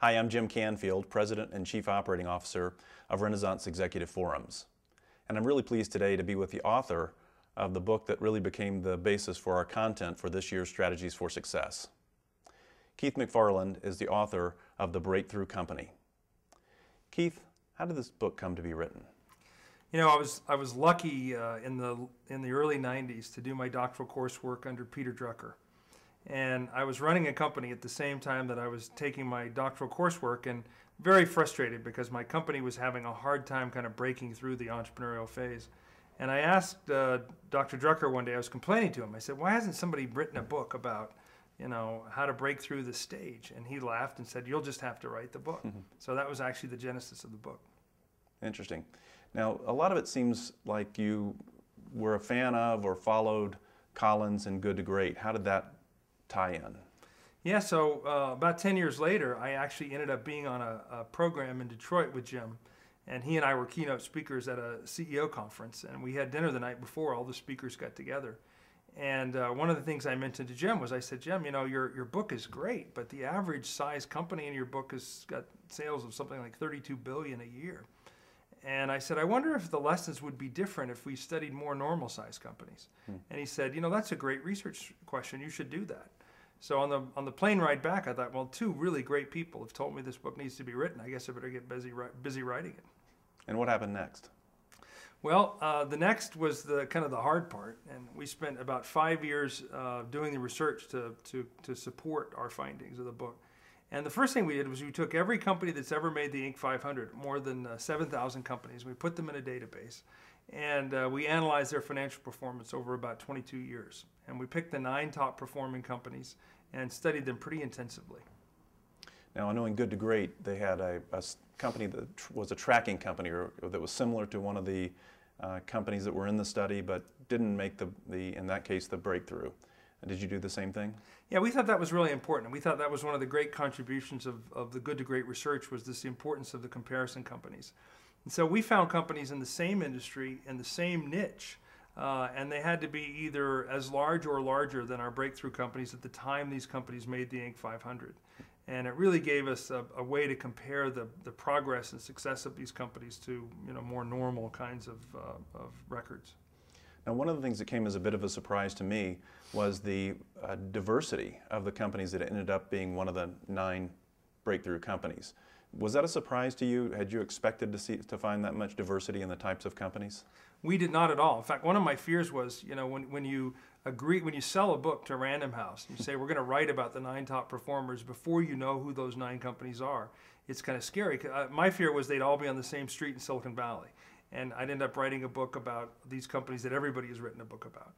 Hi, I'm Jim Canfield, President and Chief Operating Officer of Renaissance Executive Forums. And I'm really pleased today to be with the author of the book that really became the basis for our content for this year's Strategies for Success. Keith Mcfarland is the author of The Breakthrough Company. Keith, how did this book come to be written? You know, I was lucky in the early 90s to do my doctoral coursework under Peter Drucker. And I was running a company at the same time that I was taking my doctoral coursework, and very frustrated because my company was having a hard time kind of breaking through the entrepreneurial phase. And I asked Dr. Drucker one day, I was complaining to him, I said, why hasn't somebody written a book about, you know, how to break through the stage? And he laughed and said, you'll just have to write the book. So that was actually the genesis of the book. Interesting. Now, a lot of it seems like you were a fan of or followed Collins and Good to Great. How did that tie in? Yeah, so about 10 years later, I actually ended up being on a program in Detroit with Jim, and he and I were keynote speakers at a CEO conference, and we had dinner the night before. All the speakers got together, and one of the things I mentioned to Jim was, I said, Jim, you know, your book is great, but the average size company in your book has got sales of something like $32 billion a year. And I said, I wonder if the lessons would be different if we studied more normal size companies. And he said, you know, that's a great research question. You should do that. So on the plane ride back, I thought, well, two really great people have told me this book needs to be written. I guess I better get busy writing it. And what happened next? Well, the next was the kind of the hard part, and we spent about 5 years doing the research to support our findings of the book. And the first thing we did was we took every company that's ever made the Inc. 500, more than 7,000 companies. We put them in a database, and we analyzed their financial performance over about 22 years. And we picked the 9 top performing companies and studied them pretty intensively. Now, I know in Good to Great, they had a company that was a tracking company, or that was similar to one of the companies that were in the study, but didn't make in that case, the breakthrough. Did you do the same thing? Yeah, we thought that was really important. We thought that was one of the great contributions of the Good to Great research, was this the importance of the comparison companies. And so we found companies in the same industry, in the same niche, and they had to be either as large or larger than our breakthrough companies at the time these companies made the Inc. 500. And it really gave us a way to compare the progress and success of these companies to, you know, more normal kinds of records. Now, one of the things that came as a bit of a surprise to me was the diversity of the companies that ended up being one of the 9 breakthrough companies. Was that a surprise to you? Had you expected to find that much diversity in the types of companies? We did not at all. In fact, one of my fears was, you know, when you sell a book to Random House, and you say, we're going to write about the 9 top performers before you know who those 9 companies are, it's kind of scary. My fear was they'd all be on the same street in Silicon Valley. And I'd end up writing a book about these companies that everybody has written a book about.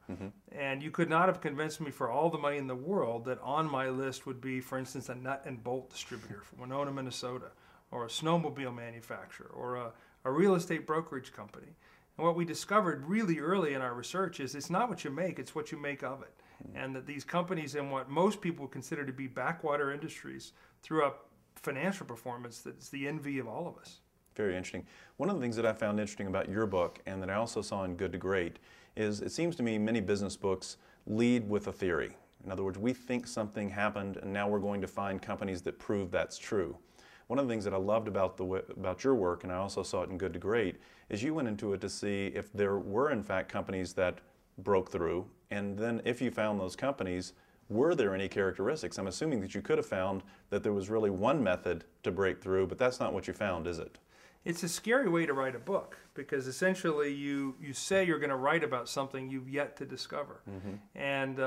And you could not have convinced me for all the money in the world that on my list would be, for instance, a nut and bolt distributor from Winona, Minnesota, or a snowmobile manufacturer, or a real estate brokerage company. And what we discovered really early in our research is it's not what you make, it's what you make of it. And that these companies in what most people consider to be backwater industries threw up financial performance that's the envy of all of us. Very interesting. One of the things that I found interesting about your book, and that I also saw in Good to Great, is it seems to me many business books lead with a theory. In other words, we think something happened, and now we're going to find companies that prove that's true. One of the things that I loved about your work, and I also saw it in Good to Great, is you went into it to see if there were in fact companies that broke through, and then if you found those companies, were there any characteristics? I'm assuming that you could have found that there was really one method to break through, but that's not what you found, is it? It's a scary way to write a book, because essentially you say you're going to write about something you've yet to discover. And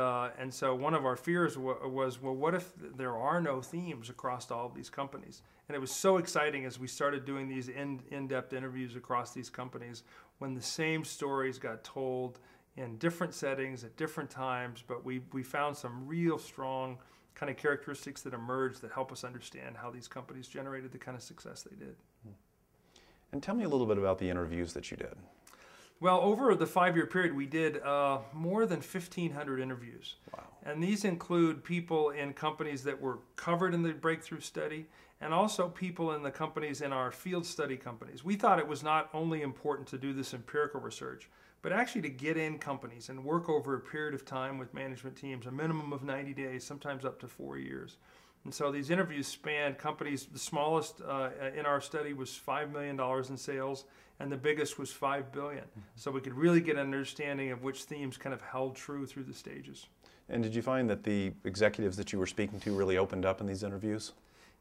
so one of our fears was, well, what if there are no themes across all of these companies? And it was so exciting as we started doing these in-depth interviews across these companies, when the same stories got told in different settings at different times, but we found some real strong kind of characteristics that emerged that help us understand how these companies generated the kind of success they did. And tell me a little bit about the interviews that you did. Well, over the 5-year period, we did more than 1,500 interviews. Wow. And these include people in companies that were covered in the breakthrough study, and also people in the companies in our field study companies. We thought it was not only important to do this empirical research, but actually to get in companies and work over a period of time with management teams, a minimum of 90 days, sometimes up to 4 years. And so these interviews spanned companies. The smallest in our study was $5 million in sales, and the biggest was $5 billion. So we could really get an understanding of which themes kind of held true through the stages. And did you find that the executives that you were speaking to really opened up in these interviews?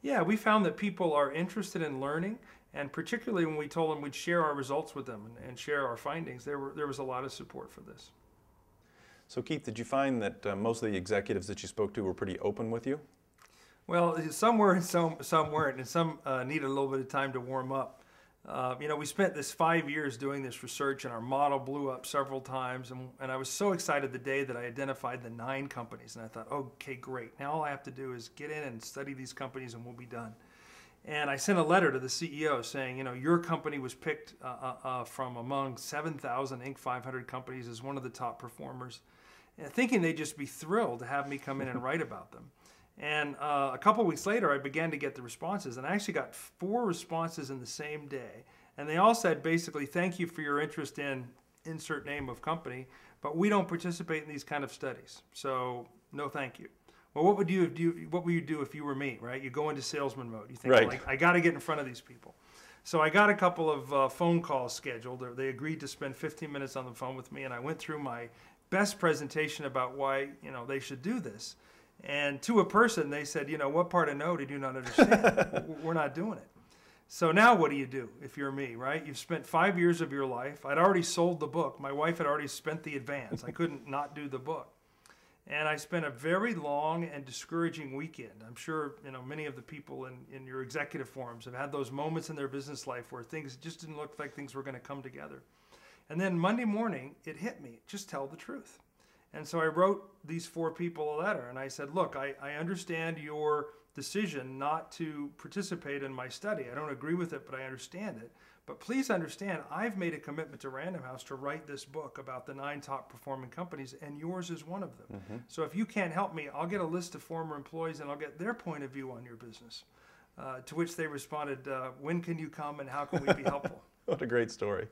Yeah, we found that people are interested in learning, and particularly when we told them we'd share our results with them and share our findings, there was a lot of support for this. So Keith, did you find that most of the executives that you spoke to were pretty open with you? Well, some were and some weren't, and some needed a little bit of time to warm up. We spent this 5 years doing this research, and our model blew up several times, and I was so excited the day that I identified the 9 companies, and I thought, okay, great. Now all I have to do is get in and study these companies, and we'll be done. And I sent a letter to the CEO saying, your company was picked from among 7,000 Inc. 500 companies as one of the top performers, and thinking they'd just be thrilled to have me come in and write about them. And a couple of weeks later, I began to get the responses, and I actually got 4 responses in the same day. And they all said basically, thank you for your interest in insert name of company, but we don't participate in these kind of studies, so no thank you. Well, what would you do if you were me, right? You go into salesman mode. You think, right. Well, I got to get in front of these people. So I got a couple of phone calls scheduled. They agreed to spend 15 minutes on the phone with me, and I went through my best presentation about why they should do this. And to a person, they said, what part of no did you not understand? We're not doing it. So now what do you do if you're me, right? You've spent 5 years of your life. I'd already sold the book. My wife had already spent the advance. I couldn't not do the book. And I spent a very long and discouraging weekend. I'm sure many of the people in your executive forums have had those moments in their business life where things just didn't look like things were going to come together. And then Monday morning, it hit me. Just tell the truth. And so I wrote these 4 people a letter, and I said, look, I understand your decision not to participate in my study. I don't agree with it, but I understand it. But please understand, I've made a commitment to Random House to write this book about the 9 top performing companies, and yours is one of them. Mm-hmm. So if you can't help me, I'll get a list of former employees, and I'll get their point of view on your business. To which they responded, when can you come, and how can we be helpful? What a great story.